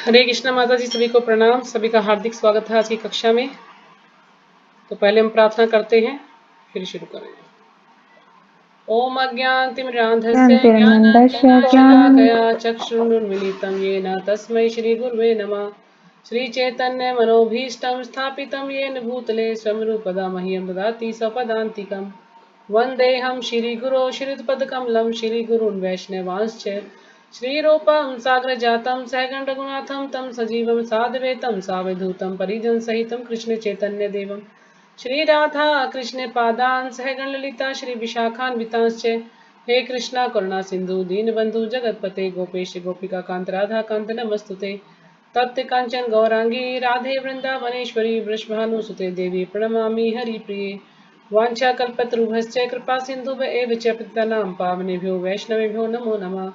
हरे कृष्णा माता जी, सभी को प्रणाम। सभी का हार्दिक स्वागत है आज की कक्षा में। तो पहले हम प्रार्थना करते हैं, फिर शुरू करेंगे। ओम अज्ञानतिमिरान्धस्य ज्ञानतिमिरान्धस्य ज्ञानञ्जनशलाकया चक्षुरुन्मीलितं येन तस्मै श्रीगुरुवे नमः। श्रीचैतन्यमनोभीष्टं स्थापितं येन भूतले स्वयं मह्यं ददाति स्वपदान्तिकम्। वन्देऽहं श्रीगुरो श्रीयुतपदकमलं श्रीगुरून् वैष्णवांश्च श्रीरूपं साग्रजातं सहगण रघुनाथं तं सजीवं साद्वैतं सावधूतं परिजनसहितं कृष्णचैतन्यदेवं श्री राधा कृष्ण पादान सहगण ललिता श्री विशाखान्वितांश्च। हे कृष्णा करुणा सिंधु दीनबंधु जगतपते गोपेश गोपिका कांत राधा कांत नमस्तुते। तप्त कांचन गौरांगी राधे वृंदावनेश्वरी वृषभानुसुते देवी प्रणमामि हरिप्रिये। वाञ्छाकल्पतरुभ्यश्च कृपा सिन्धुभ्य च पतितानां पावनेभ्यो वैष्णवेभ्यो नमो नमः।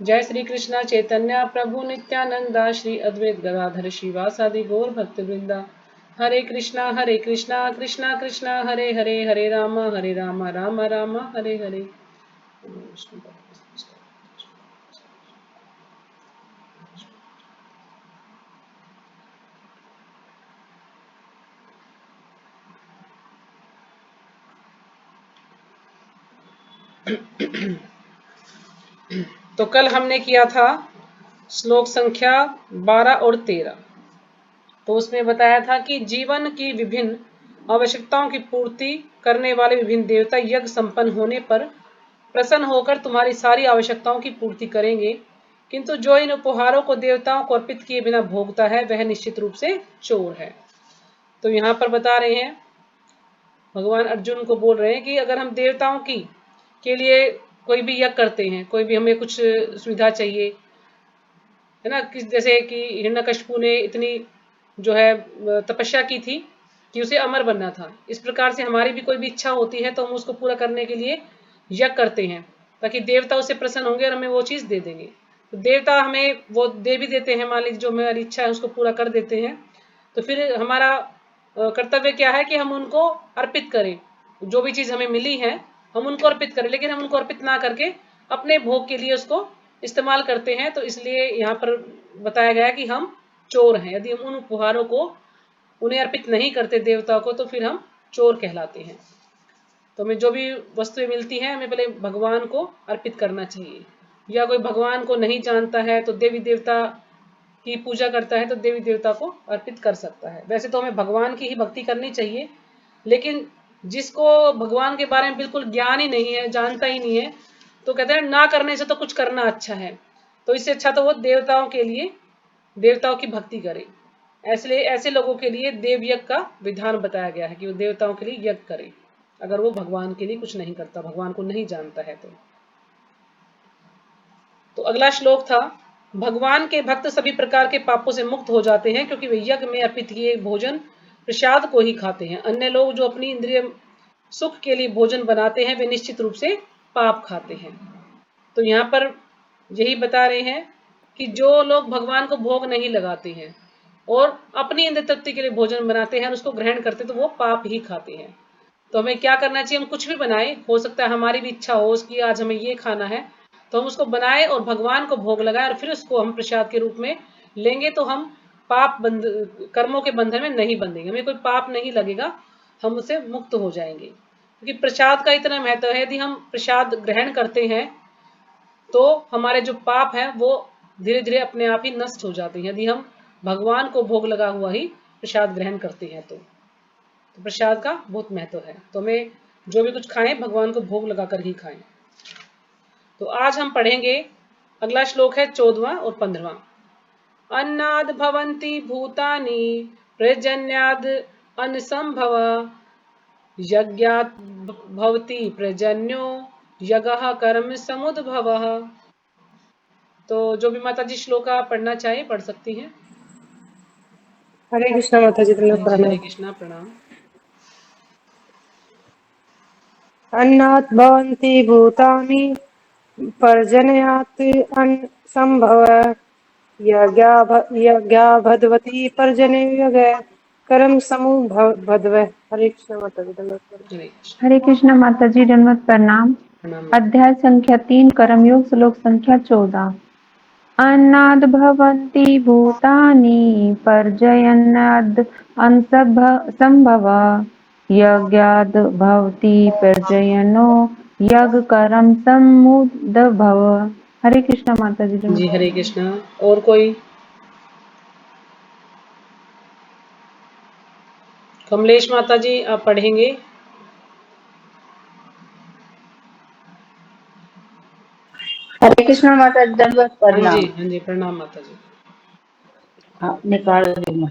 जय श्री कृष्णा चैतन्य प्रभु नित्यानंदा श्री अद्वैत गदाधर श्रीवासादि गौर भक्तवृंदा। हरे कृष्णा कृष्णा कृष्णा हरे हरे, हरे राम राम राम हरे हरे। तो कल हमने किया था श्लोक संख्या 12 और 13। तो उसमें बताया था कि जीवन की विभिन्न आवश्यकताओं की पूर्ति करने वाले विभिन्न देवता यज्ञ संपन्न होने पर प्रसन्न होकर तुम्हारी सारी आवश्यकताओं की पूर्ति करेंगे, किंतु जो इन उपहारों को देवताओं को अर्पित किए बिना भोगता है वह निश्चित रूप से चोर है। तो यहाँ पर बता रहे हैं, भगवान अर्जुन को बोल रहे हैं कि अगर हम देवताओं की के लिए कोई भी यज्ञ करते हैं, कोई भी हमें कुछ सुविधा चाहिए है ना, किस जैसे कि हिरण्यकशिपु ने इतनी जो है तपस्या की थी कि उसे अमर बनना था, इस प्रकार से हमारी भी कोई भी इच्छा होती है तो हम उसको पूरा करने के लिए यज्ञ करते हैं ताकि देवता उससे प्रसन्न होंगे और हमें वो चीज दे देंगे। तो देवता हमें वो दे भी देते हैं, मान लीजिए जो हमारी इच्छा है उसको पूरा कर देते हैं। तो फिर हमारा कर्तव्य क्या है कि हम उनको अर्पित करें, जो भी चीज हमें मिली है हम उनको अर्पित करें, लेकिन हम उनको अर्पित ना करके अपने भोग के लिए उसको इस्तेमाल करते हैं। तो इसलिए यहाँ पर बताया गया कि हम चोर हैं। यदि हम उन उपहारों को उन्हें अर्पित नहीं करते देवताओं को तो फिर हम चोर कहलाते हैं। तो हमें जो भी वस्तुएं मिलती हैं हमें पहले भगवान को अर्पित करना चाहिए, या कोई भगवान को नहीं जानता है तो देवी देवता की पूजा करता है तो देवी देवता को अर्पित कर सकता है। वैसे तो हमें भगवान की ही भक्ति करनी चाहिए, लेकिन जिसको भगवान के बारे में बिल्कुल ज्ञान ही नहीं है, जानता ही नहीं है, तो कहते हैं ना करने से तो कुछ करना अच्छा है। तो इससे अच्छा तो वो देवताओं के लिए देवताओं की भक्ति करे। ऐसे लोगों के लिए देव यज्ञ का विधान बताया गया है कि वो देवताओं के लिए यज्ञ करे, अगर वो भगवान के लिए कुछ नहीं करता, भगवान को नहीं जानता है तो अगला श्लोक था, भगवान के भक्त सभी प्रकार के पापों से मुक्त हो जाते हैं क्योंकि वे यज्ञ में अर्पित किए भोजन प्रसाद को ही खाते हैं। अन्य लोग जो अपनी इंद्रिय सुख के लिए भोजन बनाते हैं वे निश्चित रूप से पाप खाते हैं। तो यहाँ पर यही बता रहे हैं कि जो लोग भगवान को भोग नहीं लगाते हैं और अपनी इंद्रिय तृप्ति के लिए भोजन बनाते हैं और उसको ग्रहण करते तो वो पाप ही खाते हैं। तो हमें क्या करना चाहिए, हम कुछ भी बनाए, हो सकता है हमारी भी इच्छा हो उसकी आज हमें ये खाना है, तो हम उसको बनाए और भगवान को भोग लगाए और फिर उसको हम प्रसाद के रूप में लेंगे तो हम पाप कर्मों के बंधन में नहीं बंधेंगे, हमें कोई पाप नहीं लगेगा, हम उससे मुक्त हो जाएंगे। क्योंकि प्रसाद का इतना महत्व है, यदि हम प्रसाद ग्रहण करते हैं तो हमारे जो पाप हैं वो धीरे धीरे अपने आप ही नष्ट हो जाते हैं, यदि हम भगवान को भोग लगा हुआ ही प्रसाद ग्रहण करते हैं तो प्रसाद का बहुत महत्व है। तो हमें जो भी कुछ खाएं भगवान को भोग लगाकर ही खाएं। तो आज हम पढ़ेंगे, अगला श्लोक है 14वां और 15वां। अन्नाद भवन्ति भूतानि पर्जन्याद अन्न संभव यज्ञात भवति पर्जन्यो यगः कर्म समुद्भवः। तो जो भी माता जी श्लोक पढ़ना चाहे पढ़ सकती हैं। हरे कृष्णा माता जी, प्रणाम। हरे कृष्णा, प्रणाम। अन्नात् भवन्ति भूतानि पर्जन्यात् अन्न संभव यज्ञा भगवती पर्जन्य यज्ञ कर्म समूह भद्व। हरे कृष्णा माता जी, हरे कृष्णा माता जी, दंडवत प्रणाम। प्रणाम। अध्याय संख्या 3 कर्मयोग, श्लोक संख्या 14। अन्नाद् भवन्ति भूतानि पर्जन्याद् संभव यज्ञाद् भवति पर्जन्यो यज्ञकर्म समुद्भव। हरे कृष्णा माता जी। जी हरे कृष्णा। और कोई? कमलेश माता जी आप पढ़ेंगे? हरे कृष्ण माता जी, दंडवत हाँ जी, प्रणाम। हाँ जी, प्रणाम माता जी। हाँ, निकाल रही हूँ।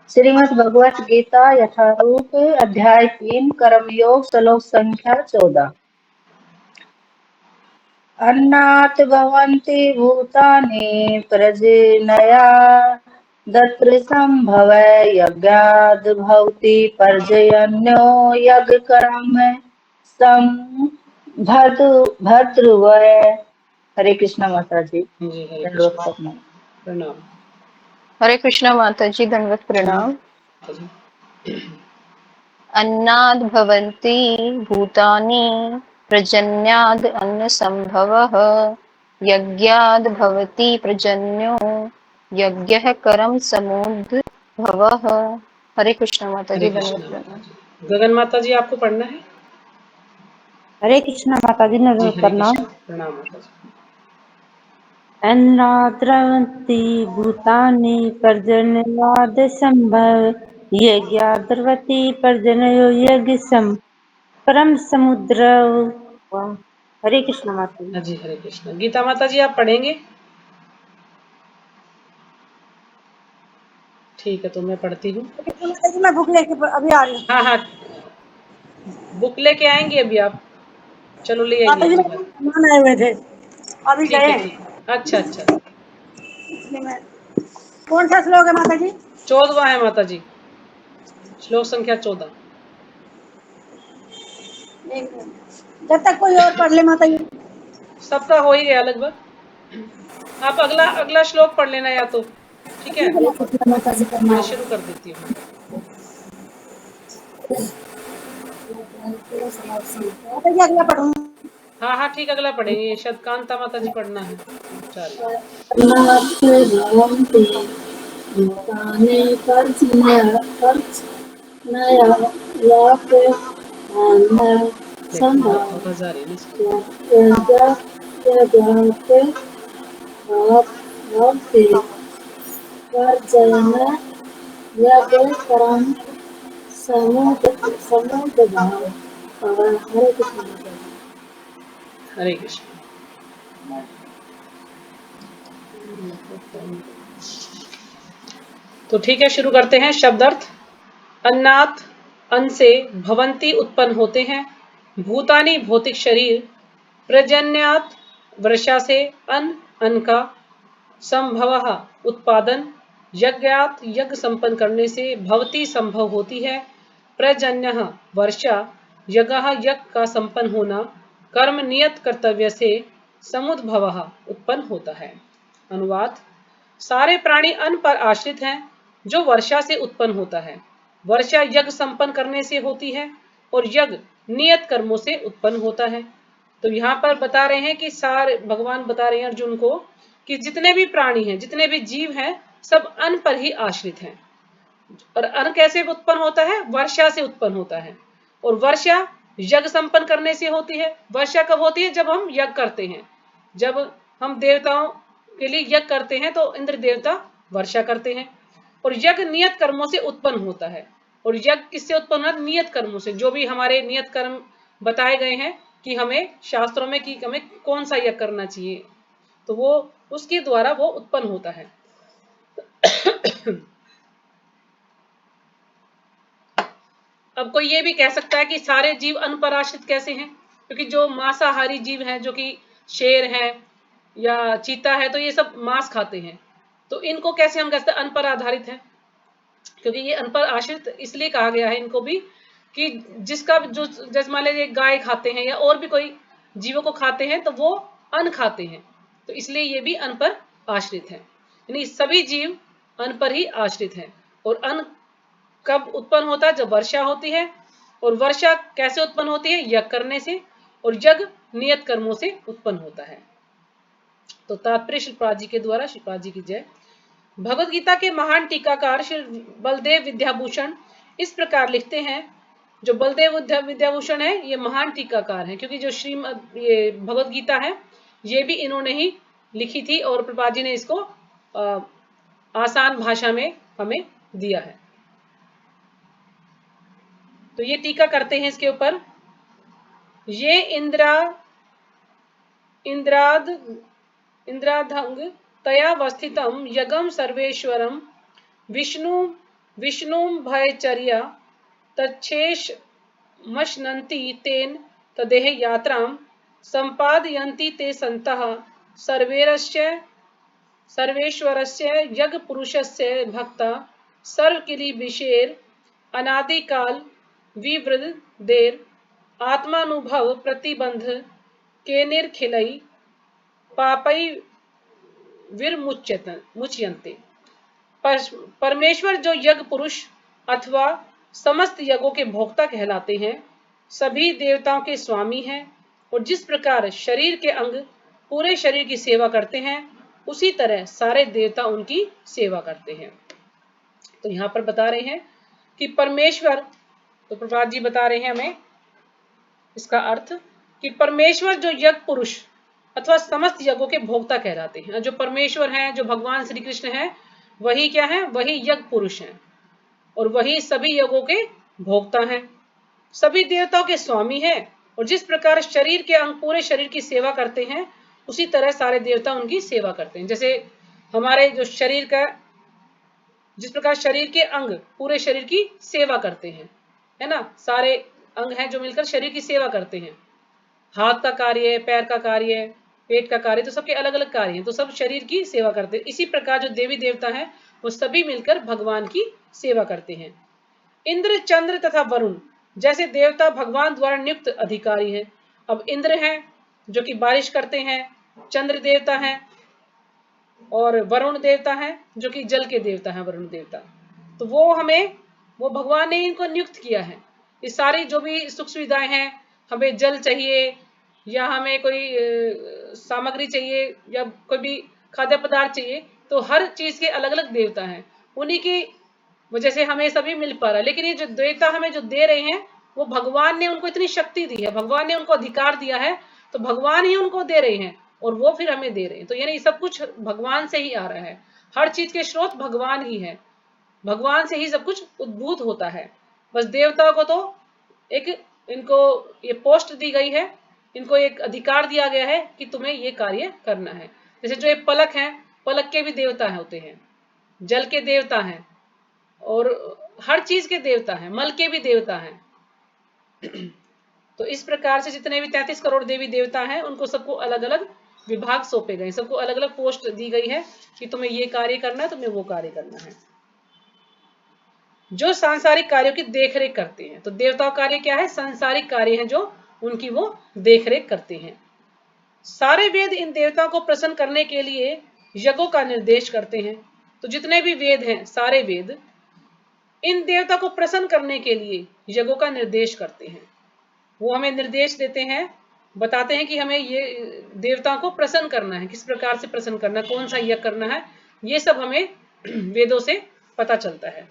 श्रीमद् भगवत गीता यथारूप अध्याय 3 कर्मयोग श्लोक संख्या 14। अन्नात् भवन्ति भूतानि प्रजनया दत्र संभव यज्ञाद् भवति पर्जन्यो यज्ञकर्म भद्रुवय। हरे कृष्ण माता जी, जी हरे दंडवत कृष्णा, प्रणाम। प्रणाम। हरे कृष्णा माता जी, दंडवत प्रणाम। माता जी। अन्नाद् भवन्ति भूतानि पर्जन्याद् अन्नसम्भवः यज्ञाद् भवति पर्जन्यो यज्ञः कर्म समुद्भवः। हरे कृष्णा माता हरे जी, कृष्णा दंडवत माता प्रणाम। जी। गगन माता जी आपको पढ़ना है? हरे कृष्णा माता जी, जी नमः हरे प्रणाम। कृष्णा, प्रणाम माता जी। अन्नाद्रवन्ति भूतानि पर्जन्यवाद संभव यज्ञाद्रवति पर्जन्यो यज्ञ सम परम समुद्र। हरे कृष्णा माता जी। हाँ जी हरे कृष्णा। गीता माता जी आप पढ़ेंगे? ठीक है, तो मैं पढ़ती हूँ। मैं बुक लेके अभी आ रही हूँ। हाँ हाँ, बुक लेके आएंगे अभी आप? चलो ले आइए माता जी कोई बात। मेहमान आए हुए थे, अभी ठीक गए है हैं। ठीक है, अच्छा अच्छा। इसलिए मैं, कौन सा श्लोक है माता जी? 14वां है माता जी, श्लोक संख्या 14। एक मिनट, जब तक कोई और पढ़ ले माता जी। सबका हो ही गया लगभग। आप अगला अगला श्लोक पढ़ लेना या तो, ठीक है? माता जी मैं प्रणाम। शुरू कर देती हूँ। माता जी अगला पढ़ूँ? हाँ हाँ ठीक, अगला पढ़ेंगे। शतकांता माता जी पढ़ना है, चलिए। भूतानि पर्जन्या देखो आवाज आ रही है ना इसकी। हरे कृष्ण। हरे कृष्ण। तो ठीक है, शुरू करते हैं। शब्दार्थ। अन्नात्, अन्न से, भवंती उत्पन्न होते हैं, भूतानि भौतिक शरीर, प्रजन्यात् वर्षा से, अन्न का, संभवः उत्पादन, यज्ञात यज्ञ संपन्न करने से, भवती संभव होती है, प्रजन्यः वर्षा, यज्ञः यज्ञ का संपन्न होना, कर्म नियत कर्तव्य से, समुद्भवः उत्पन्न होता है। अनुवाद। सारे प्राणी अन्न पर आश्रित हैं जो वर्षा से उत्पन्न होता है। वर्षा यज्ञ संपन्न करने से होती है और यज्ञ नियत कर्मों से उत्पन्न होता है। तो यहाँ पर बता रहे हैं कि सारे भगवान बता रहे हैं अर्जुन को कि जितने भी प्राणी हैं, जितने भी जीव हैं, सब अन्न पर ही आश्रित हैं। और अन्न कैसे उत्पन्न होता है? वर्षा से उत्पन्न होता है। और वर्षा यज्ञ संपन्न करने से होती है। वर्षा कब होती है? जब हम यज्ञ करते हैं। जब हम देवताओं के लिए यज्ञ करते हैं तो इंद्र देवता वर्षा करते हैं। और यज्ञ नियत कर्मों से उत्पन्न होता है। और यज्ञ किससे उत्पन्न होता है? नियत कर्मों से। जो भी हमारे नियत कर्म बताए गए हैं कि हमें शास्त्रों में कि हमें कौन सा यज्ञ करना चाहिए, तो वो उसके द्वारा वो उत्पन्न होता है। अब कोई ये भी कह सकता है कि सारे जीव अन्न पर आश्रित कैसे हैं? क्योंकि जो मांसाहारी जीव हैं, जो कि शेर है या चीता है, तो ये सब मांस खाते हैं। तो इनको कैसे हम कहते हैं अन्न पर आधारित है? क्योंकि ये अन्न पर आश्रित इसलिए कहा गया है इनको भी कि जिसका जो, जैसे मान लीजिए गाय खाते हैं या और भी कोई जीवों को खाते हैं तो वो अन्न खाते हैं, तो इसलिए ये भी अन्न पर आश्रित है। यानी सभी जीव अन्न पर ही आश्रित हैं। और अन्न कब उत्पन्न होता है? जब वर्षा होती है। और वर्षा कैसे उत्पन्न होती है? यज्ञ करने से। और यज्ञ नियत कर्मों से उत्पन्न होता है। तो तात्पर्य श्रीपाद जी के द्वारा, श्रीपाद जी की जय। भगवत गीता के महान टीकाकार श्री बलदेव विद्याभूषण इस प्रकार लिखते हैं। जो बलदेव विद्याभूषण है ये महान टीकाकार हैं, क्योंकि जो ये भगवत गीता है ये भी इन्होंने ही लिखी थी और प्रभुपाद जी ने इसको आसान भाषा में हमें दिया है। तो ये टीका करते हैं इसके ऊपर। ये इंद्राधंग तयावस्थितम यगम सर्वेश्वरम विष्णुम भयचर्या तच्छेष मशनन्ति तेन तदेह यात्राम संपादयन्ति ते संतः सर्वेश्वरस्य यज्ञ पुरुषस्य भक्ता सर्वकिली विशेर अनादिकाल विवृदेर आत्मानुभव प्रतिबंध के निर्खिलई पापई विर्मुच्यन्ते। परमेश्वर जो यज्ञ पुरुष अथवा समस्त यज्ञों के भोक्ता कहलाते हैं, सभी देवताओं के स्वामी हैं और जिस प्रकार शरीर के अंग पूरे शरीर की सेवा करते हैं उसी तरह सारे देवता उनकी सेवा करते हैं। तो यहाँ पर बता रहे हैं कि परमेश्वर, तो प्रभुपाद जी बता रहे हैं हमें इसका अर्थ कि परमेश्वर जो यज्ञ पुरुष अथवा समस्त यज्ञों के भोक्ता कहलाते हैं। जो परमेश्वर हैं, जो भगवान श्री कृष्ण हैं, वही क्या है, वही यज्ञ पुरुष हैं और वही सभी यज्ञों के भोक्ता हैं, सभी देवताओं के स्वामी हैं और जिस प्रकार शरीर के अंग पूरे शरीर की सेवा करते हैं उसी तरह सारे देवता उनकी सेवा करते हैं। जैसे हमारे जो शरीर का, जिस प्रकार शरीर के अंग पूरे शरीर की सेवा करते हैं, है ना, सारे अंग हैं जो मिलकर शरीर की सेवा करते हैं। हाथ का कार्य, पैर का कार्य, पेट का कार्य, तो सबके अलग अलग कार्य हैं, तो सब शरीर की सेवा करते हैं। इसी प्रकार जो देवी देवता हैं वो सभी मिलकर भगवान की सेवा करते हैं। इंद्र, चंद्र तथा वरुण जैसे देवता भगवान द्वारा नियुक्त अधिकारी हैं। अब इंद्र हैं जो कि बारिश करते हैं, चंद्र देवता हैं और वरुण देवता हैं जो कि जल के देवता हैं, वरुण देवता। तो वो भगवान ने इनको नियुक्त किया है। ये सारी जो भी सुख सुविधाएं हैं, हमें जल चाहिए या हमें कोई सामग्री चाहिए या कोई भी खाद्य पदार्थ चाहिए, तो हर चीज के अलग अलग देवता हैं, उन्हीं की वजह से हमें सभी मिल पा रहा है। लेकिन ये जो देवता हमें जो दे रहे हैं वो भगवान ने उनको इतनी शक्ति दी है, भगवान ने उनको अधिकार दिया है, तो भगवान ही उनको दे रहे हैं और वो फिर हमें दे रहे हैं। तो यानी सब कुछ भगवान से ही आ रहा है, हर चीज के स्रोत भगवान ही है, भगवान से ही सब कुछ उद्भूत होता है। बस देवताओं को तो इनको ये पोस्ट दी गई है, इनको एक अधिकार दिया गया है कि तुम्हें ये कार्य करना है। जैसे जो ये पलक हैं, पलक के भी देवता होते हैं, जल के देवता हैं और हर चीज के देवता हैं, मल के भी देवता हैं। तो इस प्रकार से जितने भी 33 करोड़ देवी देवता हैं उनको सबको अलग अलग विभाग सौंपे गए, सबको अलग अलग पोस्ट दी गई है कि तुम्हें ये कार्य करना है, तुम्हें वो कार्य करना है। जो सांसारिक कार्यों की देखरेख करते हैं, तो देवताओं कार्य क्या है, सांसारिक कार्य हैं जो उनकी वो देखरेख करते हैं। सारे वेद इन देवताओं को प्रसन्न करने के लिए यज्ञों का निर्देश करते हैं। तो जितने भी वेद हैं, सारे वेद इन देवता को प्रसन्न करने के लिए यज्ञों का निर्देश करते हैं। वो हमें निर्देश देते हैं, बताते हैं कि हमें ये देवताओं को प्रसन्न करना है, किस प्रकार से प्रसन्न करना है, कौन सा यज्ञ करना है, ये सब हमें वेदों से पता चलता है।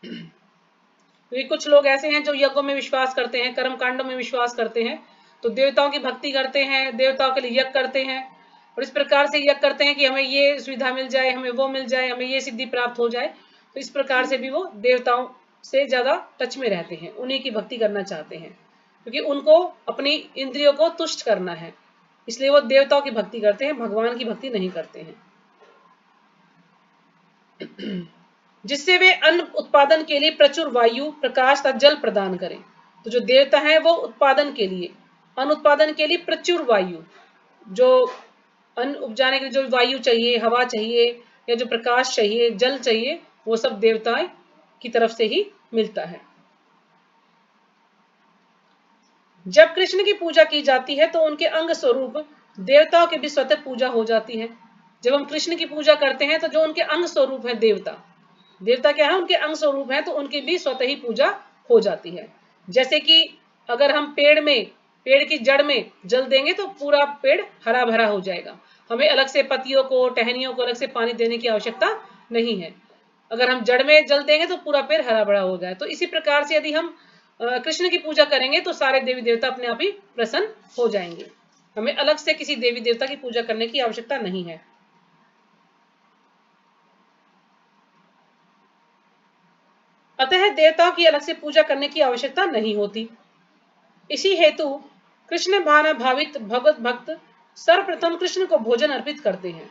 तो कुछ लोग ऐसे हैं जो यज्ञों में विश्वास करते हैं, कर्म कांडों में विश्वास करते हैं, तो देवताओं की भक्ति करते हैं, देवताओं के लिए यज्ञ करते हैं और इस प्रकार से यज्ञ करते हैं कि हमें ये सुविधा मिल जाए, हमें वो मिल जाए, हमें ये सिद्धि प्राप्त हो जाए। तो इस प्रकार से भी वो देवताओं से ज्यादा टच में रहते हैं, उन्हीं की भक्ति करना चाहते हैं, क्योंकि उनको अपनी इंद्रियों को तुष्ट करना है, इसलिए वो देवताओं की भक्ति करते हैं, भगवान की भक्ति नहीं करते हैं। जिससे वे अन्न उत्पादन के लिए प्रचुर वायु, प्रकाश तथा जल प्रदान करें। तो जो देवता है वो उत्पादन के लिए, अन्न उत्पादन के लिए प्रचुर वायु, जो अन्न उपजाने के लिए जो वायु चाहिए, हवा चाहिए या जो प्रकाश चाहिए, जल चाहिए, वो सब देवताएं की तरफ से ही मिलता है। जब कृष्ण की पूजा की जाती है तो उनके अंग स्वरूप देवताओं की भी स्वतः पूजा हो जाती है। जब हम कृष्ण की पूजा करते हैं तो जो उनके अंग स्वरूप है देवता क्या है, उनके अंग स्वरूप है, तो उनकी भी स्वतः ही पूजा हो जाती है। जैसे कि अगर हम पेड़ में पेड़ की जड़ में जल देंगे तो पूरा पेड़ हरा भरा हो जाएगा। हमें अलग से पत्तियों को, टहनियों को अलग से पानी देने की आवश्यकता नहीं है। अगर हम जड़ में जल देंगे तो पूरा पेड़ हरा भरा हो जाए। तो इसी प्रकार से यदि हम कृष्ण की पूजा करेंगे तो सारे देवी देवता अपने आप ही प्रसन्न हो जाएंगे। हमें अलग से किसी देवी देवता की पूजा करने की आवश्यकता नहीं है। अतः देवताओं की अलग से पूजा करने की आवश्यकता नहीं होती। इसी हेतु कृष्ण भावना भावित भगवत भक्त सर्वप्रथम कृष्ण को भोजन अर्पित करते हैं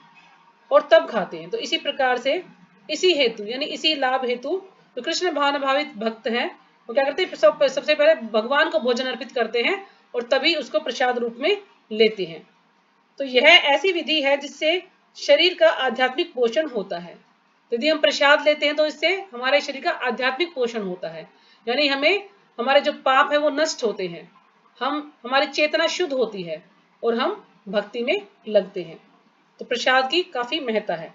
और तब खाते हैं। तो इसी प्रकार से इसी हेतु यानी इसी लाभ हेतु जो कृष्ण भावना भावित भक्त हैं वो क्या करते हैं, सबसे पहले भगवान को भोजन अर्पित करते हैं और तभी उसको प्रसाद रूप में लेते हैं। तो यह ऐसी विधि है जिससे शरीर का आध्यात्मिक पोषण होता है। यदि हम प्रसाद लेते हैं तो इससे हमारे शरीर का आध्यात्मिक पोषण होता है, यानी हमें हमारे जो पाप है वो नष्ट होते हैं, हमारी चेतना शुद्ध होती है और हम भक्ति में लगते हैं। तो प्रसाद की काफी महत्ता है।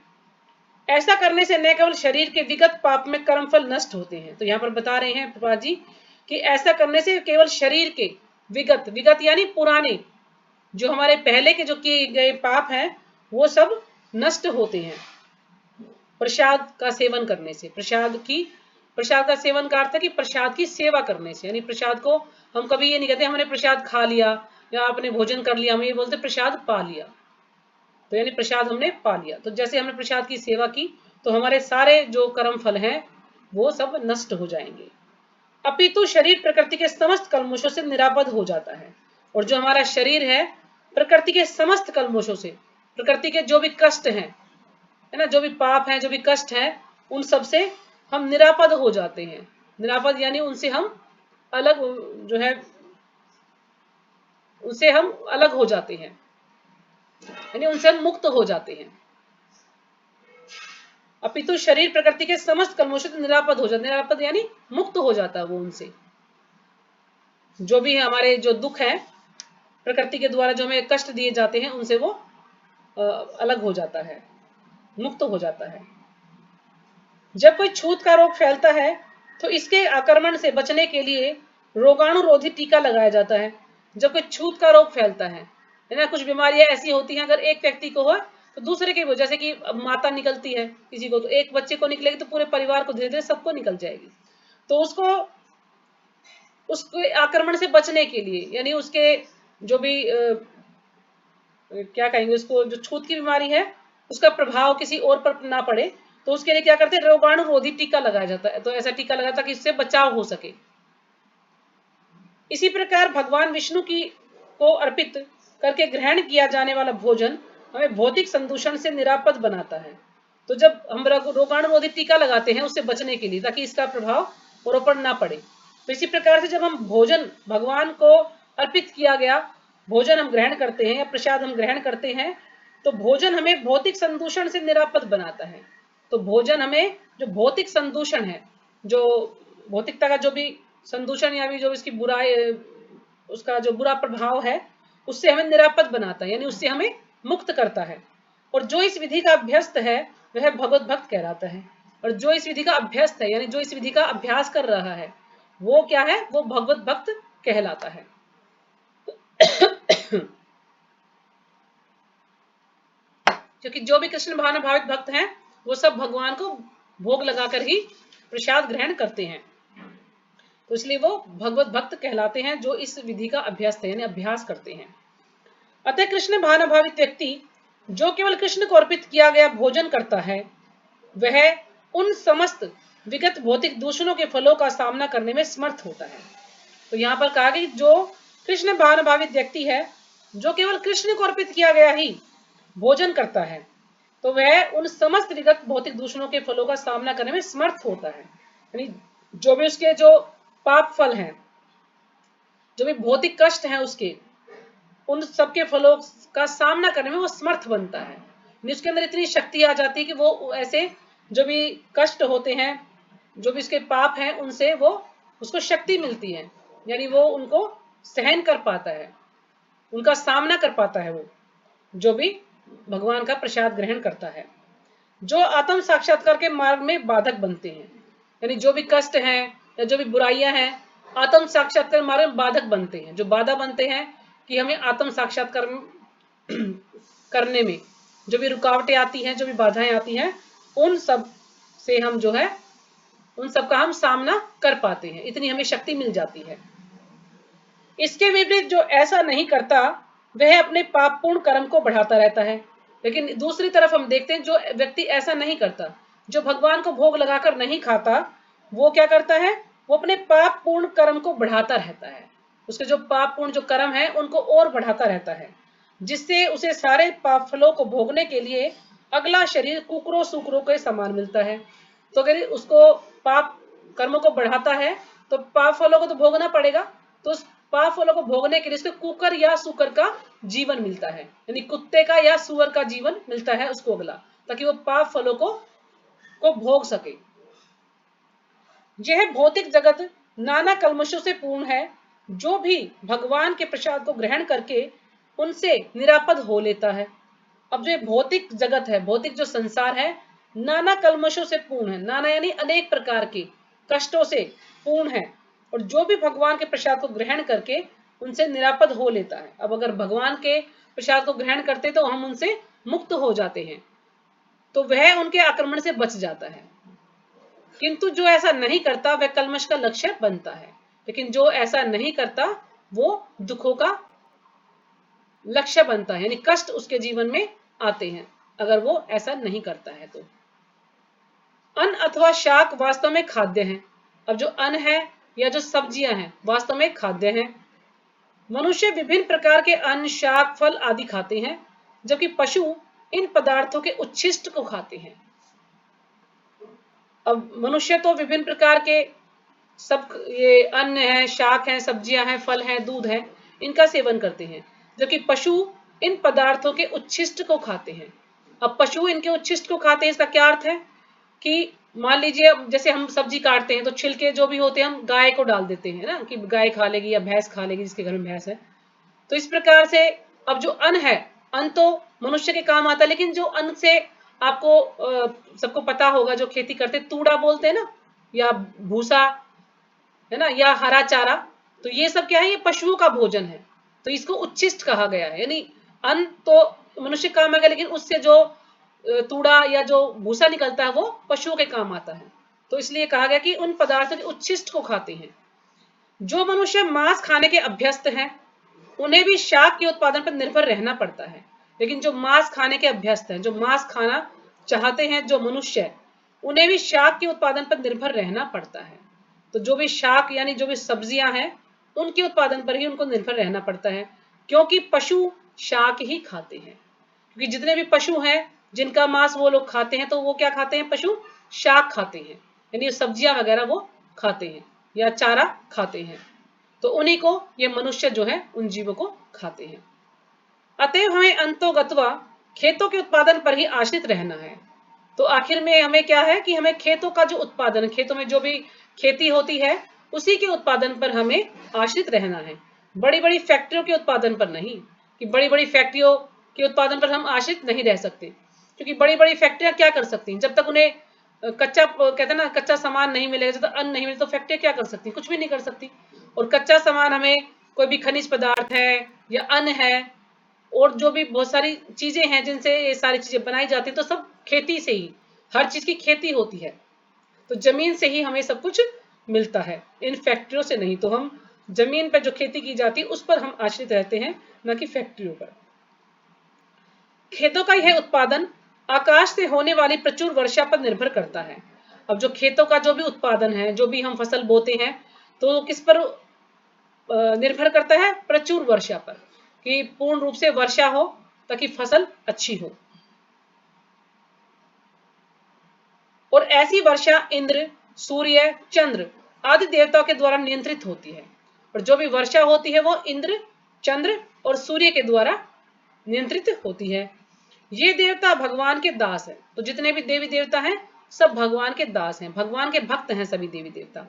ऐसा करने से न केवल शरीर के विगत पाप में कर्मफल नष्ट होते हैं। तो यहाँ पर बता रहे हैं प्रभुपाद जी कि ऐसा करने से केवल शरीर के विगत यानी पुराने जो हमारे पहले के जो किए गए पाप हैं वो सब नष्ट होते हैं प्रसाद का सेवन करने से। प्रसाद का सेवन का अर्थ है कि प्रसाद की सेवा करने से, यानी प्रसाद को हम कभी ये नहीं कहते हमने प्रसाद खा लिया या आपने भोजन कर लिया, हम ये बोलते प्रसाद पा लिया। तो यानी प्रसाद हमने पा लिया। तो जैसे हमने प्रसाद की सेवा की तो हमारे सारे जो कर्म फल हैं वो सब नष्ट हो जाएंगे। अपितु शरीर प्रकृति के समस्त कल्मशों से निरापद हो जाता है। और जो हमारा शरीर है प्रकृति के समस्त कल्मशों से, प्रकृति के जो भी कष्ट हैं, है ना, जो भी पाप हैं, जो भी कष्ट हैं, उन सब से हम निरापद हो जाते हैं। निरापद यानी उनसे हम अलग जो है उनसे हम अलग हो जाते हैं, यानी उनसे हम मुक्त हो जाते हैं। अपितु शरीर प्रकृति के समस्त कल्मशों से निरापद हो जाता है। निरापद यानी मुक्त हो जाता है वो उनसे। जो भी हमारे जो दुख है प्रकृति के द्वारा जो हमें कष्ट दिए जाते हैं उनसे वो अलग हो जाता है, मुक्त हो जाता है। जब कोई छूत का रोग फैलता है तो इसके आक्रमण से बचने के लिए रोगाणुरोधी टीका लगाया जाता है। जब कोई छूत का रोग फैलता है ना, कुछ बीमारियां ऐसी होती हैं अगर एक व्यक्ति को हो तो दूसरे के, जैसे कि माता निकलती है किसी को, तो एक बच्चे को निकलेगी तो पूरे परिवार को धीरे धीरे सबको निकल जाएगी। तो उसके आक्रमण से बचने के लिए, यानी उसके जो भी क्या कहेंगे उसको, जो छूत की बीमारी है उसका प्रभाव किसी और पर ना पड़े, तो उसके लिए क्या करते हैं, रोगाणुरोधी टीका लगाया जाता है। तो ऐसा टीका लगाता है कि इससे बचाव हो सके। इसी प्रकार भगवान विष्णु को अर्पित करके ग्रहण किया जाने वाला भोजन हमें भौतिक संदूषण से निरापद बनाता है। तो जब हम रोगाणुरोधी टीका लगाते हैं उससे बचने के लिए, ताकि इसका प्रभाव और ऊपर ना पड़े। तो इसी प्रकार से जब हम भोजन भगवान को अर्पित किया गया भोजन हम ग्रहण करते हैं या प्रसाद हम ग्रहण करते हैं तो भोजन हमें भौतिक संदूषण से निरापद बनाता है। तो भोजन हमें जो भौतिक संदूषण है, जो भौतिकता का जो भी संदूषण या भी जो इसकी बुराई, उसका जो बुरा प्रभाव है उससे हमें निरापद बनाता है, यानी उससे हमें मुक्त करता है। और जो इस विधि का अभ्यस्त है वह भगवत भक्त कहलाता है। और जो इस विधि का अभ्यस्त है यानी जो इस विधि का अभ्यास कर रहा है वो क्या है, वो भगवत भक्त कहलाता है। क्योंकि जो भी कृष्ण भावना भावित भक्त हैं वो सब भगवान को भोग लगाकर ही प्रसाद ग्रहण करते हैं, तो इसलिए वो भगवत भक्त कहलाते हैं जो इस विधि का अभ्यस्त है यानी अभ्यास करते हैं। अतः कृष्ण भावना भावित व्यक्ति जो केवल कृष्ण को अर्पित किया गया भोजन करता है वह उन समस्त विगत भौतिक दूषणों के फलों का सामना करने में समर्थ होता है। तो यहाँ पर कहा कि जो कृष्ण भावना भावित व्यक्ति है जो केवल कृष्ण को अर्पित किया गया ही भोजन करता है तो वह उन समस्त विगत भौतिक दूषणों के फलों का सामना करने में समर्थ होता है। यानी जो भी उसके जो पाप फल हैं, जो भी भौतिक कष्ट हैं उसके, उन सबके फलों का सामना करने में वो समर्थ बनता है। उसके अंदर इतनी शक्ति आ जाती है कि वो ऐसे जो भी कष्ट होते हैं, जो भी उसके पाप हैं, उनसे वो उसको शक्ति मिलती है, यानी वो उनको सहन कर पाता है, उनका सामना कर पाता है वो जो भी भगवान का प्रसाद ग्रहण करता है। जो आत्म साक्षात्कार के मार्ग में बाधक बनते हैं, यानी जो भी कष्ट हैं या जो भी बुराइयां हैं आत्म साक्षात्कार मार्ग में बाधक बनते हैं, जो बाधा बनते हैं कि हमें आत्म साक्षात्कार करने में जो भी रुकावटें आती हैं, जो भी बाधाएं आती हैं, उन सब से हम जो है उन सब का हम सामना कर पाते हैं, इतनी हमें शक्ति मिल जाती है। इसके विपरीत जो ऐसा नहीं करता वह अपने पापपूर्ण कर्म को बढ़ाता रहता है। लेकिन दूसरी तरफ हम देखते हैं जो व्यक्ति ऐसा नहीं करता, जो भगवान को भोग लगाकर नहीं खाता, वो क्या करता है, वो अपने पापपूर्ण कर्म को बढ़ाता रहता है। उसके जो पापपूर्ण जो कर्म है उनको और बढ़ाता रहता है, जिससे उसे सारे पाप फलों को भोगने के लिए अगला शरीर कुकरों सुकरों के समान मिलता है। तो अगर उसको पाप कर्मों को बढ़ाता है तो पाप फलों को तो भोगना पड़ेगा, तो उस पाप फलों को भोगने के लिए उसको कुकर या सुकर का जीवन मिलता है, यानी कुत्ते का या सुअर का जीवन मिलता है उसको अगला, ताकि वो पाप फलों को भोग सके। यह भौतिक जगत नाना कल्मशों से पूर्ण है, जो भी भगवान के प्रसाद को ग्रहण करके उनसे निरापद हो लेता है। अब जो भौतिक जगत है, भौतिक जो संसार है, नाना कल्मशों से पूर्ण है, नाना यानी अनेक प्रकार के कष्टों से पूर्ण है, और जो भी भगवान के प्रसाद को ग्रहण करके उनसे निरापद हो लेता है। अब अगर भगवान के प्रसाद को ग्रहण करते तो हम उनसे मुक्त हो जाते हैं, तो वह उनके आक्रमण से बच जाता है। किंतु जो ऐसा नहीं करता वह कल्मश का लक्ष्य बनता है, लेकिन जो ऐसा नहीं करता वो दुखों का लक्ष्य बनता है, यानी कष्ट उसके जीवन में आते हैं अगर वो ऐसा नहीं करता है तो। अन्न अथवा शाक वास्तव में खाद्य हैं। अब जो अन्न है या जो सब्जियां हैं वास्तव में खाद्य हैं। मनुष्य विभिन्न प्रकार के अन्न, शाक, फल आदि खाते हैं, जबकि पशु इन पदार्थों के उच्छिष्ट को खाते हैं। अब मनुष्य तो विभिन्न प्रकार के सब ये अन्न है, शाक है, सब्जियां हैं, फल हैं, दूध है, इनका सेवन करते हैं, जबकि पशु इन पदार्थों के उच्छिष्ट को खाते हैं। अब पशु इनके उच्छिष्ट को खाते हैं, इसका क्या अर्थ है कि मान लीजिए जैसे हम सब्जी काटते हैं तो छिलके जो भी होते हैं हम गाय को डाल देते हैं ना, कि गाय खा लेगी या भैंस खा लेगी, जिसके घर में भैंस है। तो इस प्रकार से अब जो अन्न है, अन्न तो मनुष्य के काम आता है, लेकिन जो अन्न से आपको सबको पता होगा, जो खेती करते तूड़ा बोलते हैं ना, या भूसा है ना, या हरा चारा, तो ये सब क्या है, ये पशुओं का भोजन है, तो इसको उच्छिष्ट कहा गया है। यानी अन्न तो मनुष्य काम आएगा, लेकिन उससे जो तूड़ा या जो भूसा निकलता है वो पशुओं के काम आता है, तो इसलिए कहा गया कि उन पदार्थों के उच्छिष्ट को खाते हैं। जो मनुष्य मांस खाने के अभ्यस्त हैं उन्हें भी शाक के उत्पादन पर निर्भर रहना पड़ता है, लेकिन जो मांस खाने के अभ्यस्त हैं, जो मांस खाना चाहते हैं जो मनुष्य, उन्हें भी शाक के उत्पादन पर निर्भर रहना पड़ता है। तो जो भी शाक यानी जो भी सब्जियां हैं उनके उत्पादन पर ही उनको निर्भर रहना पड़ता है, क्योंकि पशु शाक ही खाते हैं। क्योंकि जितने भी पशु हैं जिनका मांस वो लोग खाते हैं, तो वो क्या खाते हैं, पशु शाक खाते हैं, यानी सब्जियां वगैरह वो खाते हैं या चारा खाते हैं, तो उन्हीं को ये मनुष्य जो है उन जीवों को खाते हैं। अतएव हमें अंतोगत्वा खेतों के उत्पादन पर ही आश्रित रहना है। तो आखिर में हमें क्या है कि हमें खेतों का जो उत्पादन, खेतों में जो भी खेती होती है उसी के उत्पादन पर हमें आश्रित रहना है, बड़ी बड़ी फैक्ट्रियों के उत्पादन पर नहीं, कि बड़ी बड़ी फैक्ट्रियों के उत्पादन पर हम आश्रित नहीं रह सकते, क्योंकि बड़ी बड़ी फैक्ट्रियां क्या कर सकती हैं, जब तक उन्हें कच्चा कहते हैं ना, कच्चा सामान नहीं मिलेगा, जब तक अन्न नहीं मिलेगा, तो फैक्ट्रियां क्या कर सकती, कुछ भी नहीं कर सकती। और कच्चा सामान हमें कोई भी खनिज पदार्थ है या अन्न है और जो भी बहुत सारी चीजें हैं जिनसे ये सारी चीजें बनाई जाती है, तो सब खेती से ही, हर चीज की खेती होती है, तो जमीन से ही हमें सब कुछ मिलता है, इन फैक्ट्रियों से नहीं। तो हम जमीन पर जो खेती की जाती है उस पर हम आश्रित रहते हैं, न कि फैक्ट्रियों पर। खेतों का यह उत्पादन आकाश से होने वाली प्रचुर वर्षा पर निर्भर करता है। अब जो खेतों का जो भी उत्पादन है, जो भी हम फसल बोते हैं, तो किस पर निर्भर करता है, प्रचुर वर्षा पर, कि पूर्ण रूप से वर्षा हो ताकि फसल अच्छी हो। और ऐसी वर्षा इंद्र, सूर्य, चंद्र आदि देवताओं के द्वारा नियंत्रित होती है, और जो भी वर्षा होती है वो इंद्र, चंद्र और सूर्य के द्वारा नियंत्रित होती है। ये देवता भगवान के दास हैं, तो जितने भी देवी देवता हैं सब भगवान के दास हैं, भगवान के भक्त हैं सभी देवी देवता।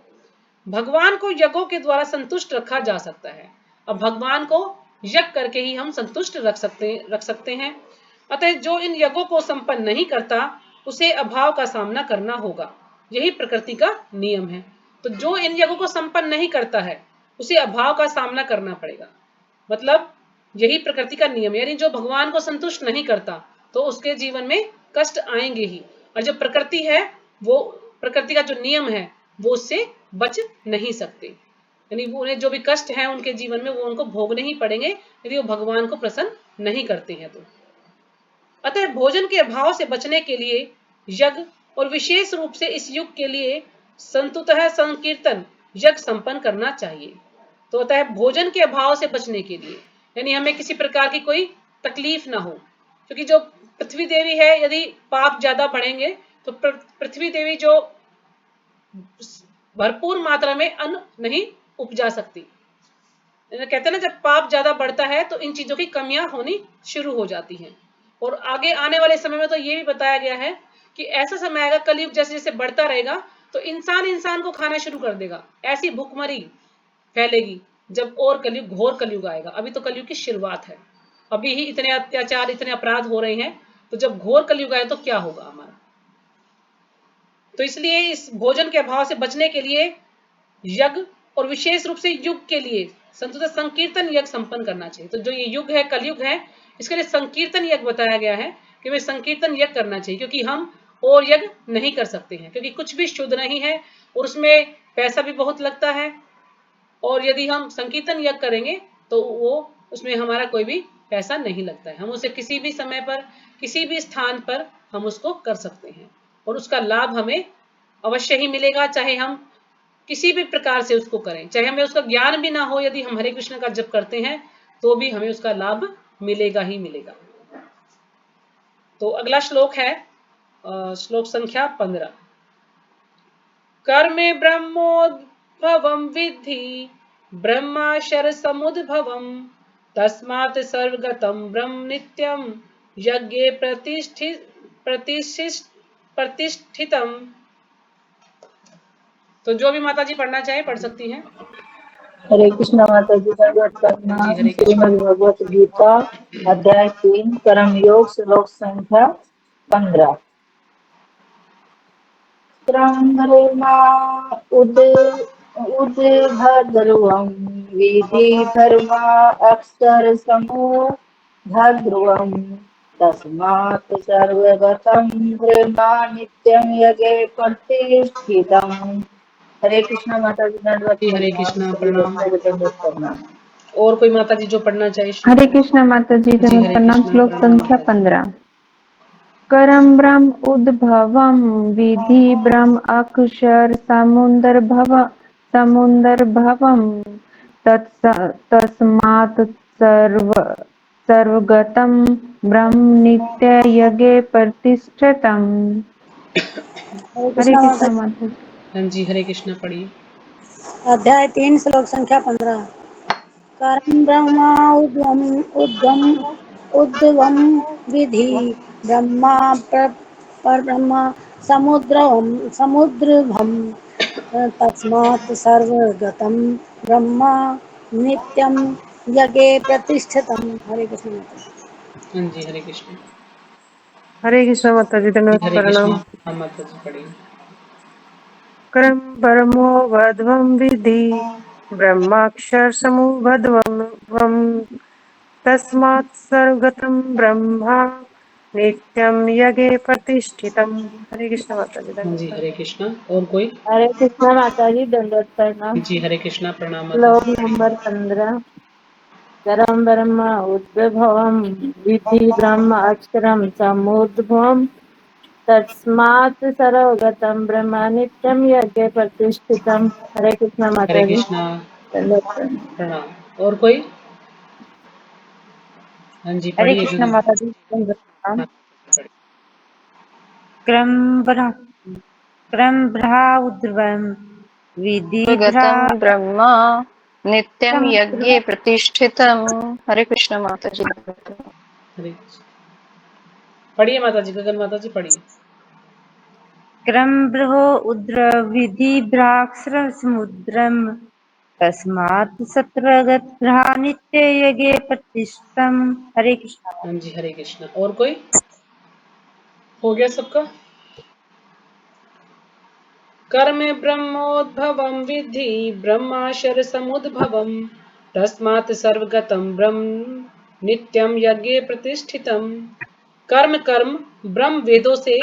भगवान को यज्ञों के द्वारा संतुष्ट रखा जा सकता है। अब भगवान को यज्ञ करके ही हम संतुष्ट रख सकते हैं। अतः जो इन यज्ञों को संपन्न नहीं करता उसे अभाव का सामना करना होगा, यही प्रकृति का नियम है। तो जो इन यज्ञों को संपन्न नहीं करता है उसे अभाव का सामना करना पड़ेगा। मतलब यही प्रकृति का नियम है, यानी जो भगवान को संतुष्ट नहीं करता तो उसके जीवन में कष्ट आएंगे ही। और जो प्रकृति है, वो प्रकृति का जो नियम है वो उससे बच नहीं सकते, यानी उन्हें जो भी कष्ट है उनके जीवन में वो उनको भोगने ही पड़ेंगे यदि वो भगवान को प्रसन्न नहीं करते हैं तो। अतः भोजन के अभाव से बचने के लिए यज्ञ और विशेष रूप से इस युग के लिए संतुतः संकीर्तन यज्ञ संपन्न करना चाहिए। तो अतः भोजन के अभाव से बचने के लिए, यानी हमें किसी प्रकार की कोई तकलीफ ना हो, क्योंकि जो पृथ्वी देवी है, यदि पाप ज्यादा बढ़ेंगे तो पृथ्वी देवी जो भरपूर मात्रा में अन्न नहीं उपजा सकती। कहते हैं ना, जब पाप ज्यादा बढ़ता है तो इन चीजों की कमियां होनी शुरू हो जाती हैं। और आगे आने वाले समय में तो ये भी बताया गया है कि ऐसा समय आएगा, कलयुग जैसे जैसे बढ़ता रहेगा तो इंसान इंसान को खाना शुरू कर देगा, ऐसी भूखमरी फैलेगी जब और कलयुग, घोर कलयुग आएगा। अभी तो कलयुग की शुरुआत है, अभी ही इतने अत्याचार, इतने अपराध हो रहे हैं, तो जब घोर कलयुग आए तो क्या होगा हमारा। तो इसलिए इस भोजन के अभाव से बचने के लिए यज्ञ और विशेष रूप से युग के लिए संतुलित संकीर्तन यज्ञ संपन्न करना चाहिए। तो जो ये युग है, कलयुग है, इसके लिए संकीर्तन यज्ञ बताया गया है कि हमें संकीर्तन यज्ञ करना चाहिए, क्योंकि हम और यज्ञ नहीं कर सकते हैं, क्योंकि कुछ भी शुद्ध नहीं है और उसमें पैसा भी बहुत लगता है। और यदि हम संकीर्तन यज्ञ करेंगे तो वो उसमें हमारा कोई भी पैसा नहीं लगता है, हम उसे किसी भी समय पर किसी भी स्थान पर हम उसको कर सकते हैं और उसका लाभ हमें अवश्य ही मिलेगा, चाहे हम किसी भी प्रकार से उसको करें, चाहे हमें उसका ज्ञान भी ना हो, यदि हम हरे कृष्ण का जप करते हैं तो भी हमें उसका लाभ मिलेगा ही मिलेगा। तो अगला श्लोक है श्लोक संख्या 15। कर्मे ब्रह्मोद्भवं विद्धि ब्रह्माक्षर समुद्भवं तस्मात् सर्वगतं ब्रह्म नित्यं यज्ञे प्रतिष्ठितम्। तो जो भी माता जी पढ़ना चाहे पढ़ सकती हैं। हरे कृष्ण माता जी, दंडवत जी प्रणाम। हरे कृष्ण। श्रीमद् भगवत गीता अध्याय 3 कर्म योग श्लोक संख्या 15। क्रंद्रमा उद उद्भद्रुवं विधि धर्मा अक्षर समूह ध्रुवं तस्मात् सर्वगतं ब्रह्मा नित्यं यज्ञे प्रतिष्ठितम्। हरे कृष्ण माता जी, दंडवत जी हरे प्रणाम। कृष्ण सभी प्रणाम। भक्तों को दंडवत प्रणाम। और कोई माता जी जो पढ़ना चाहे हरे श्लोक? कृष्ण माता जी, जी दंडवत हरे प्रणाम। कृष्ण श्लोक प्रणाम संख्या माता जी। 15। करम ब्रह्म उद्भवम विधि ब्रह्म अक्षर समुदर भवम तस्मात् सर्वगतं ब्रह्म नित्य यज्ञे प्रतिष्ठितम्। हरे हरे कृष्णा माता कृष्ण जी। माता जी। हाँ जी हरे कृष्ण पढ़िए। अध्याय 3 श्लोक संख्या 15। कर्म ब्रह्मा उद्गम विधि ब्रह्मा पर ब्रह्म समुद्रभम तस्मात् सर्वगतं ब्रह्मा नित्यं यज्ञे प्रतिष्ठितम्। हरे कृष्ण माता जी। हाँ जी हरे कृष्ण। हरे कृष्ण माता जी, जी दंडवत हरे कृष्ण। प्रणाम। हाँ माता जी पढ़िए। कर्म परमो वध्वं विधि ब्रह्माक्षर समूहध्वं तस्मात् सर्वगतं ब्रह्मा नित्यं यज्ञे प्रतिष्ठितम्। हरे कृष्ण माता जी, हाँ दंडवत जी प्रणाम। हरे कृष्ण। और कोई? हरे कृष्ण माता जी, दंडवत प्रणाम। जी हरे कृष्ण प्रणाम माता श्लोक जी। नंबर 15। परम ब्रह्म उद्भवम विधि ब्रह्म अक्षरम समुद्भवम तस्मात् सर्वगतं ब्रह्म नित्यं यज्ञ प्रतिष्ठितम्। हरे कृष्ण हरे माता जी, कृष्ण दंडवत प्रणाम। प्रणाम। और कोई? हाँ जी हरे पढ़िए कृष्ण गंगा। माता जी, दंडवत प्रणाम। हाँ, पढ़िए। क्रम ब्रह्म क्रम ब्रहा उद्भवम विधि ब्रहा गतं ब्रह्म नित्यं क्रम यज्ञे प्रतिष्ठितम्। हरे कृष्ण माता जी। हरे कृष्ण। पढ़िए माता जी, गगन माता जी पढ़िए। क्रम ब्रहो उद्र विधि ब्राक्षर समुद्रम तस्मात् सत्रगत ब्रहा नित्य यज्ञे प्रतिष्ठितम्। हरे कृष्ण। हाँ जी हरे कृष्ण। और कोई? हो गया सबका? कर्म ब्रह्मोद्भवं विद्धि ब्रह्माशर समुद्भवम् तस्मात् सर्वगतं ब्रह्म नित्यं यज्ञे प्रतिष्ठितम्। कर्म कर्म ब्रह्म वेदों से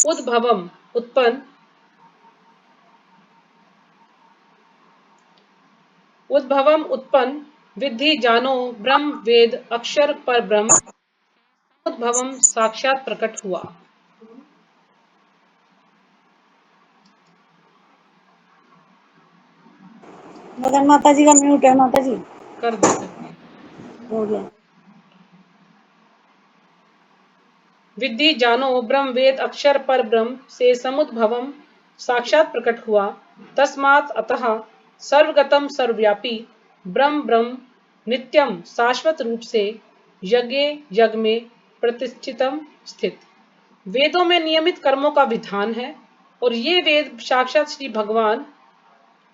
उद्भवम उत्पन्न विद्धि जानो ब्रह्म वेद अक्षर पर ब्रह्म उद्भवम साक्षात प्रकट हुआ। मगन माता जी का म्यूट है माता जी। कर दो कर दिया। हो गया। विद्धि जानो ब्रह्म वेद अक्षर पर ब्रह्म से समुद्भवम साक्षात प्रकट हुआ। तस्मात् अतः सर्वगतम सर्वव्यापी ब्रह्म ब्रह्म नित्यम शाश्वत रूप से यज्ञ यज्ञ में प्रतिष्ठितम स्थित। वेदों में नियमित कर्मों का विधान है और ये वेद साक्षात श्री भगवान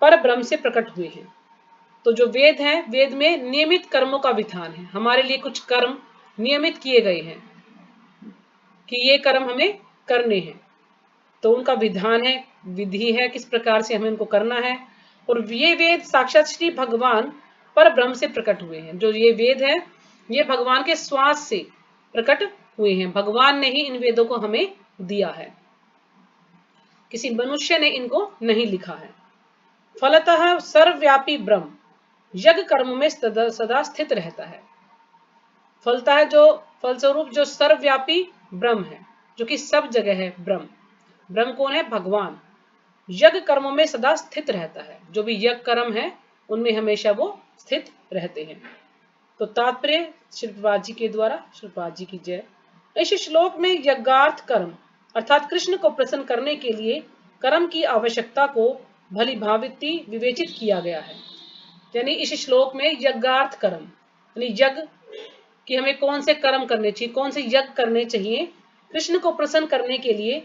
पर ब्रह्म से प्रकट हुए हैं। तो जो वेद हैं, वेद में नियमित कर्मों का विधान है। हमारे लिए कुछ कर्म नियमित किए गए हैं कि ये कर्म हमें करने हैं, तो उनका विधान है, विधि है, किस प्रकार से हमें उनको करना है। और ये वेद साक्षात श्री भगवान पर ब्रह्म से प्रकट हुए हैं। जो ये वेद है, ये भगवान के श्वास से प्रकट हुए हैं। भगवान ने ही इन वेदों को हमें दिया है, किसी मनुष्य ने इनको नहीं लिखा है। फलतः सर्वव्यापी ब्रह्म यज्ञ कर्म में सदा स्थित रहता है। फलतः जो फलस्वरूप जो सर्वव्यापी ब्रह्म है, जो कि सब जगह है, ब्रह्म ब्रह्म कौन है? भगवान। यज्ञ कर्मों में सदा स्थित रहता है। जो भी यज्ञ कर्म है उनमें हमेशा वो स्थित रहते हैं। तो तात्पर्य श्रीपाद जी के द्वारा, श्रीपाद जी की जय। इस श्लोक में यज्ञार्थ कर्म अर्थात कृष्ण को प्रसन्न करने के लिए कर्म की आवश्यकता को भली भांति विवेचित किया गया है। यानी इस श्लोक में यज्ञार्थ कर्म यानी यज्ञ कि हमें कौन से कर्म करने चाहिए, कौन से यज्ञ करने चाहिए कृष्ण को प्रसन्न करने के लिए,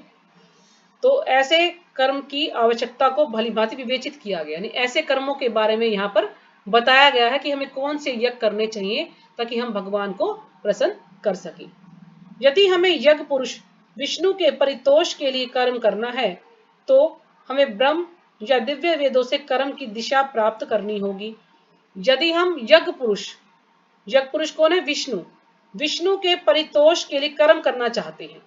तो ऐसे कर्म की आवश्यकता को भली भांति विवेचित किया गया। यानी ऐसे कर्मों के बारे में यहाँ पर बताया गया है कि हमें कौन से यज्ञ करने चाहिए ताकि हम भगवान को प्रसन्न कर सकें। यदि हमें यज्ञ पुरुष विष्णु के परितोष के लिए कर्म करना है तो हमें ब्रह्म या दिव्य वेदों से कर्म की दिशा प्राप्त करनी होगी। यदि हम यज्ञ पुरुष कौन है? विष्णु। विष्णु के परितोष के लिए कर्म करना चाहते हैं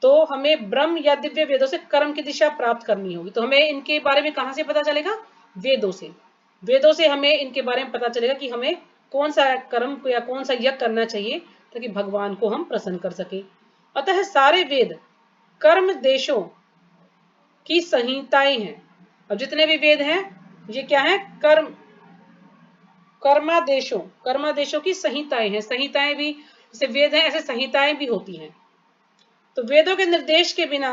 तो हमें ब्रह्म या दिव्य वेदों से कर्म की दिशा प्राप्त करनी होगी। तो हमें इनके बारे में कहां से पता चलेगा? वेदों से। वेदों से हमें इनके बारे में पता चलेगा कि हमें कौन सा कर्म या कौन सा यज्ञ करना चाहिए ताकि भगवान को हम प्रसन्न कर सके। अतः सारे वेद कर्म देशों की संहिताएं हैं। अब जितने भी वेद हैं ये क्या है? कर्मादेशों की संहिताएं हैं। संहिताएं भी जैसे वेद हैं ऐसे संहिताएं भी होती हैं। तो वेदों के निर्देश के बिना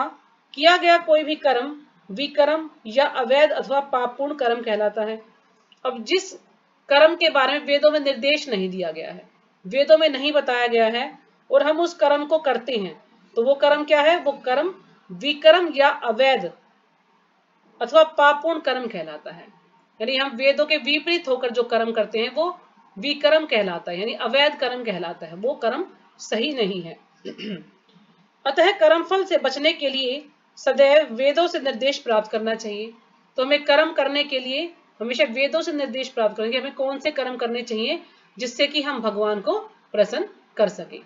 किया गया कोई भी कर्म विकर्म या अवैध अथवा पापपूर्ण कर्म कहलाता है। अब जिस कर्म के बारे में वेदों में निर्देश नहीं दिया गया है, वेदों में नहीं बताया गया है और हम उस कर्म को करते हैं तो वो कर्म क्या है? वो कर्म विकर्म या अवैध अथवा पापपूर्ण कर्म कहलाता है। यानी हम वेदों के विपरीत होकर जो कर्म करते हैं वो विकर्म कहलाता है, यानी अवैध कर्म कहलाता है। वो कर्म सही नहीं है। अतः कर्मफल से बचने के लिए सदैव वेदों से निर्देश प्राप्त करना चाहिए। तो हमें कर्म करने के लिए हमेशा वेदों से निर्देश प्राप्त करेंगे हमें कौन से कर्म करने चाहिए जिससे कि हम भगवान को प्रसन्न कर सके।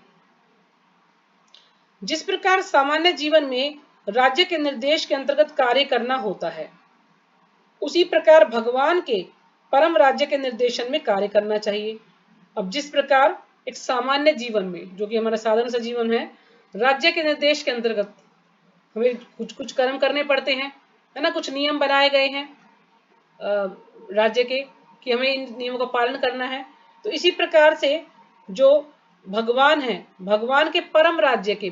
जिस प्रकार सामान्य जीवन में राज्य के निर्देश के अंतर्गत कार्य करना होता है, उसी प्रकार भगवान के परम राज्य के निर्देशन में कार्य करना चाहिए। अब जिस प्रकार एक सामान्य जीवन में, जो कि हमारा साधारण सा जीवन है, राज्य के निर्देश के अंतर्गत हमें कुछ कुछ कर्म करने पड़ते हैं, है ना। कुछ नियम बनाए गए हैं राज्य के कि हमें इन नियमों का पालन करना है। तो इसी प्रकार से जो भगवान है, भगवान के परम राज्य के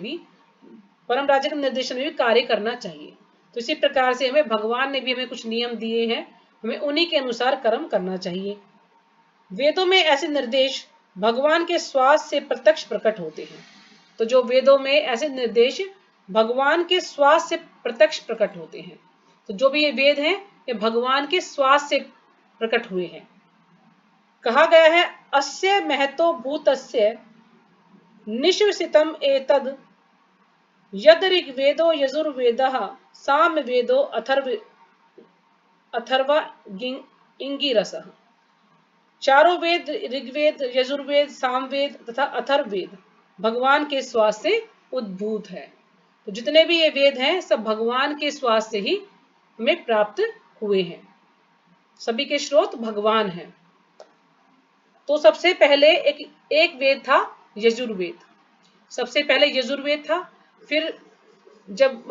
निर्देशन में भी कार्य करना चाहिए। तो इसी प्रकार से हमें भगवान ने भी हमें कुछ नियम दिए हैं, हमें उन्हीं के अनुसार कर्म करना चाहिए। वेदों में ऐसे निर्देश भगवान के श्वास से प्रत्यक्ष प्रकट होते हैं। तो जो वेदों में ऐसे निर्देश भगवान के श्वास से प्रत्यक्ष प्रकट होते हैं। तो जो भी ये वेद हैं ये भगवान के श्वास से प्रकट हुए हैं। कहा गया है अस्य महतो भूतस्य निश्वसितम एतद यद ऋग्वेदो यजुर्वेदः सामवेदो अथर्व इंगिरसः। चारों वेद ऋग्वेद, यजुर्वेद, सामवेद तथा अथर्ववेद भगवान के श्वास से उद्भूत है। तो जितने भी ये वेद हैं सब भगवान के श्वास से ही हमें प्राप्त हुए हैं, सभी के स्रोत भगवान हैं। तो सबसे पहले एक वेद था यजुर्वेद, सबसे पहले यजुर्वेद था। फिर जब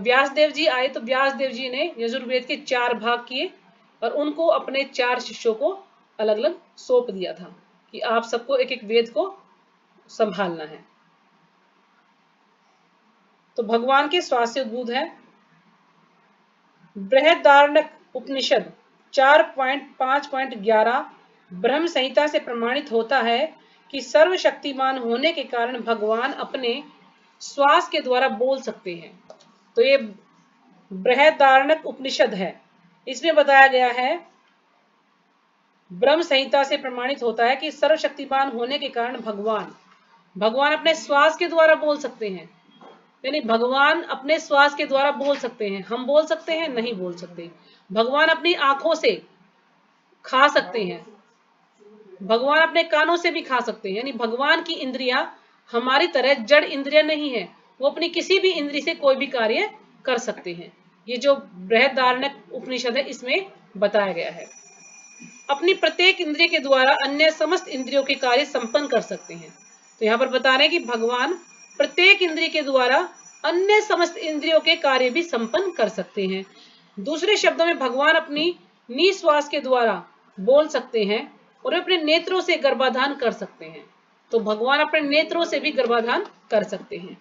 व्यासदेव जी आए तो व्यासदेव जी ने यजुर्वेद के 4 भाग किए और उनको अपने 4 शिष्यों को अलग अलग सौंप दिया था कि आप सबको एक एक वेद को संभालना है। तो भगवान के श्वास से उद्भूत है। बृहदारण्यक उपनिषद 4.5.11 ब्रह्म संहिता से प्रमाणित होता है कि सर्वशक्तिमान होने के कारण भगवान अपने श्वास के द्वारा बोल सकते हैं। तो ये बृहदारण्यक उपनिषद है, इसमें बताया गया है ब्रह्म संहिता से प्रमाणित होता है कि सर्वशक्तिमान होने के कारण भगवान अपने श्वास के द्वारा बोल सकते हैं। यानी भगवान अपने श्वास के द्वारा बोल सकते हैं। हम बोल सकते हैं? नहीं बोल सकते। भगवान अपनी आंखों से खा सकते हैं, भगवान अपने कानों से भी खा सकते हैं। यानी भगवान की इंद्रियां हमारी तरह जड़ इंद्रियां नहीं है, वो अपनी किसी भी इंद्री से कोई भी कार्य कर सकते हैं। ये जो बृहदारण्यक उपनिषद है इसमें बताया गया है। अपनी प्रत्येक इंद्रिय के द्वारा अन्य समस्त इंद्रियों के कार्य संपन्न कर सकते हैं। तो यहाँ पर बता रहे हैं कि भगवान प्रत्येक इंद्रिय के द्वारा अन्य समस्त इंद्रियों के कार्य भी संपन्न कर सकते हैं। दूसरे शब्दों में भगवान अपनी निश्वास के द्वारा बोल सकते हैं और अपने नेत्रों से गर्भाधान कर सकते हैं। तो भगवान अपने नेत्रों से भी गर्भाधान कर सकते हैं।